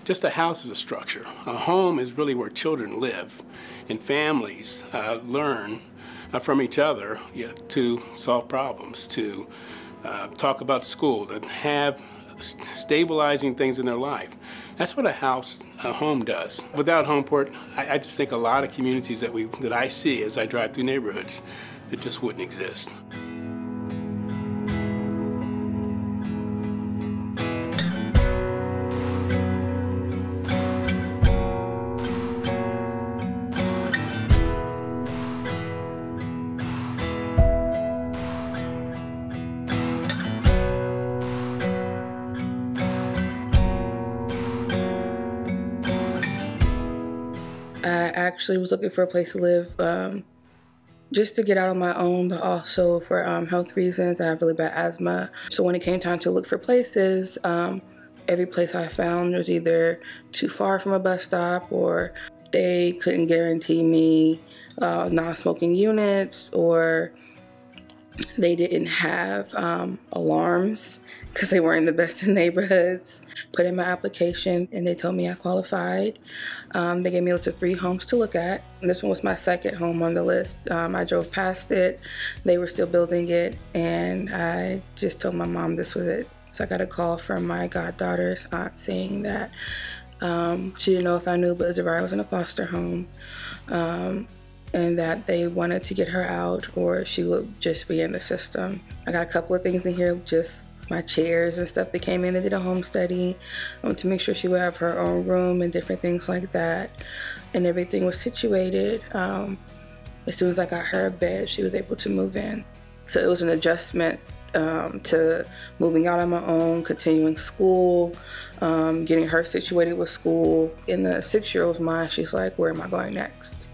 Just a house is a structure. A home is really where children live, and families learn from each other to solve problems, to talk about school, to have stabilizing things in their life. That's what a home does. Without Homeport, I just think a lot of communities that I see as I drive through neighborhoods, it just wouldn't exist. I actually was looking for a place to live just to get out on my own, but also for health reasons. I have really bad asthma. So when it came time to look for places, every place I found was either too far from a bus stop, or they couldn't guarantee me non-smoking units, or they didn't have alarms because they weren't in the best of neighborhoods. Put in my application and they told me I qualified. They gave me a list of 3 homes to look at. And this one was my second home on the list. I drove past it. They were still building it, and I just told my mom this was it. So I got a call from my goddaughter's aunt saying that she didn't know if I knew, but Zariah was in a foster home. And that they wanted to get her out, or she would just be in the system. I got a couple of things in here, just my chairs and stuff. They came in and did a home study to make sure she would have her own room and different things like that. And everything was situated. As soon as I got her a bed, she was able to move in. So it was an adjustment to moving out on my own, continuing school, getting her situated with school. In the 6-year-old's mind, she's like, where am I going next?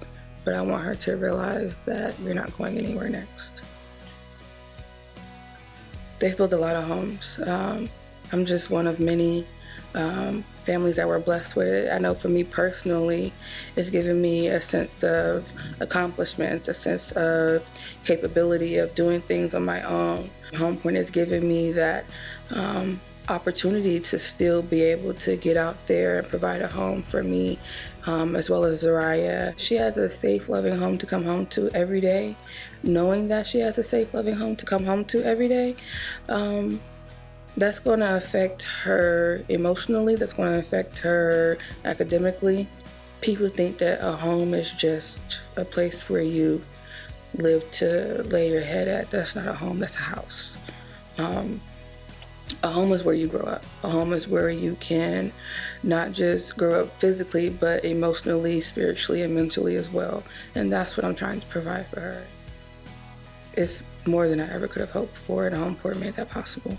But I want her to realize that you're not going anywhere next. They've built a lot of homes. I'm just one of many families that were blessed with it. I know for me personally, it's given me a sense of accomplishment, a sense of capability of doing things on my own. Homeport has given me that opportunity to still be able to get out there and provide a home for me, as well as Zariah. She has a safe, loving home to come home to every day. Knowing that she has a safe, loving home to come home to every day, that's going to affect her emotionally, that's going to affect her academically. People think that a home is just a place where you live to lay your head at. That's not a home, that's a house. A home is where you grow up. A home is where you can not just grow up physically, but emotionally, spiritually, and mentally as well. And that's what I'm trying to provide for her. It's more than I ever could have hoped for, and Homeport made that possible.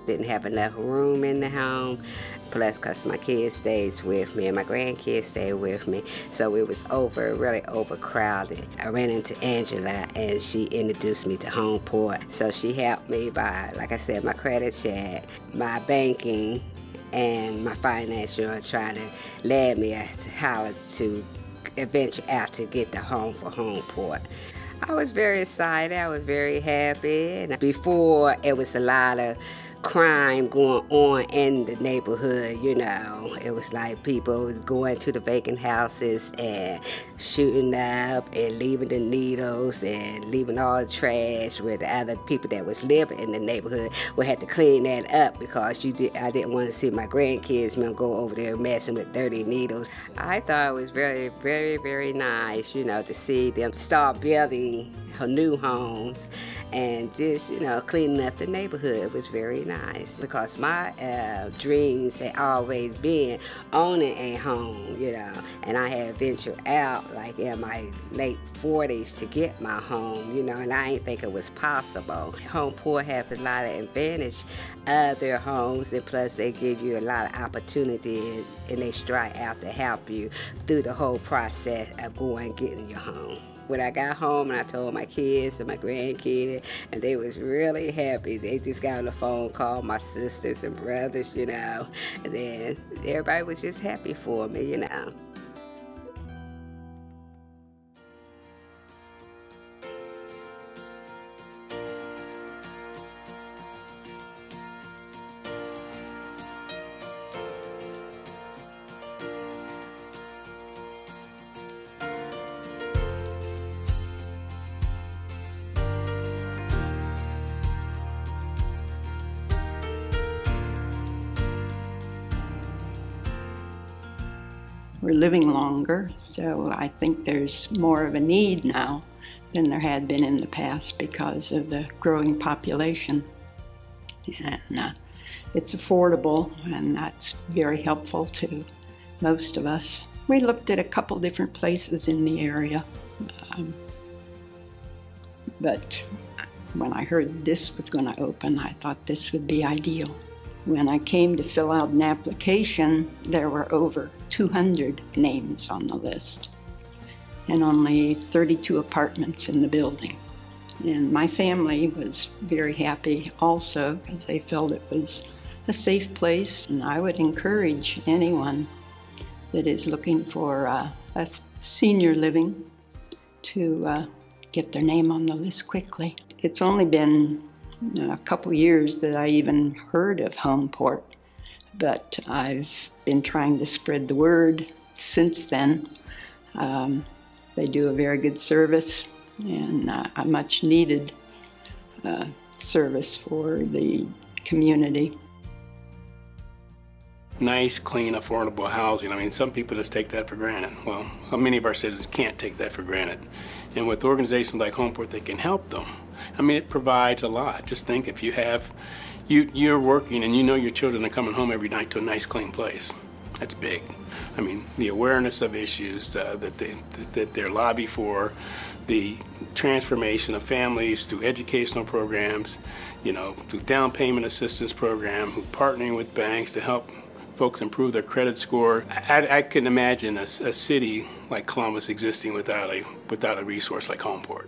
Didn't have enough room in the home, plus because my kids stayed with me and my grandkids stayed with me, so it was really overcrowded. I ran into Angela and she introduced me to Homeport. So she helped me by, like I said, my credit check, my banking, and my financial, trying to lead me to how to venture out to get the home for Homeport. I was very excited, I was very happy. And before, it was a lot of crime going on in the neighborhood, you know. It was like people going to the vacant houses and shooting up and leaving the needles and leaving all the trash, where the other people that was living in the neighborhood would have to clean that up, because I didn't want to see my grandkids go over there messing with dirty needles. I thought it was very, very, very nice, you know, to see them start building new homes and just, you know, cleaning up the neighborhood. It was very nice. nice because my dreams had always been owning a home, you know, and I had ventured out like in my late 40s to get my home, you know, and I didn't think it was possible. Homeport have a lot of advantage of their homes, and plus they give you a lot of opportunity and they strike out to help you through the whole process of going and getting your home. When I got home and I told my kids and my grandkids, and they was really happy. They just got on the phone, called my sisters and brothers, you know, and then everybody was just happy for me, you know. We're living longer, so I think there's more of a need now than there had been in the past because of the growing population. And it's affordable, and that's very helpful to most of us. We looked at a couple different places in the area, but when I heard this was going to open, I thought this would be ideal. When I came to fill out an application, there were over 200 names on the list and only 32 apartments in the building. And my family was very happy also because they felt it was a safe place. And I would encourage anyone that is looking for a senior living to get their name on the list quickly. It's only been a couple years that I even heard of Homeport, but I've been trying to spread the word since then. They do a very good service and a much needed service for the community. Nice, clean, affordable housing. I mean, some people just take that for granted. Well, many of our citizens can't take that for granted. And with organizations like Homeport, they can help them. I mean, it provides a lot. Just think if you have, you're working and you know your children are coming home every night to a nice, clean place. That's big. I mean, the awareness of issues that they're lobby for, the transformation of families through educational programs, you know, through down payment assistance program, partnering with banks to help folks improve their credit score. I couldn't imagine a city like Columbus existing without a resource like Homeport.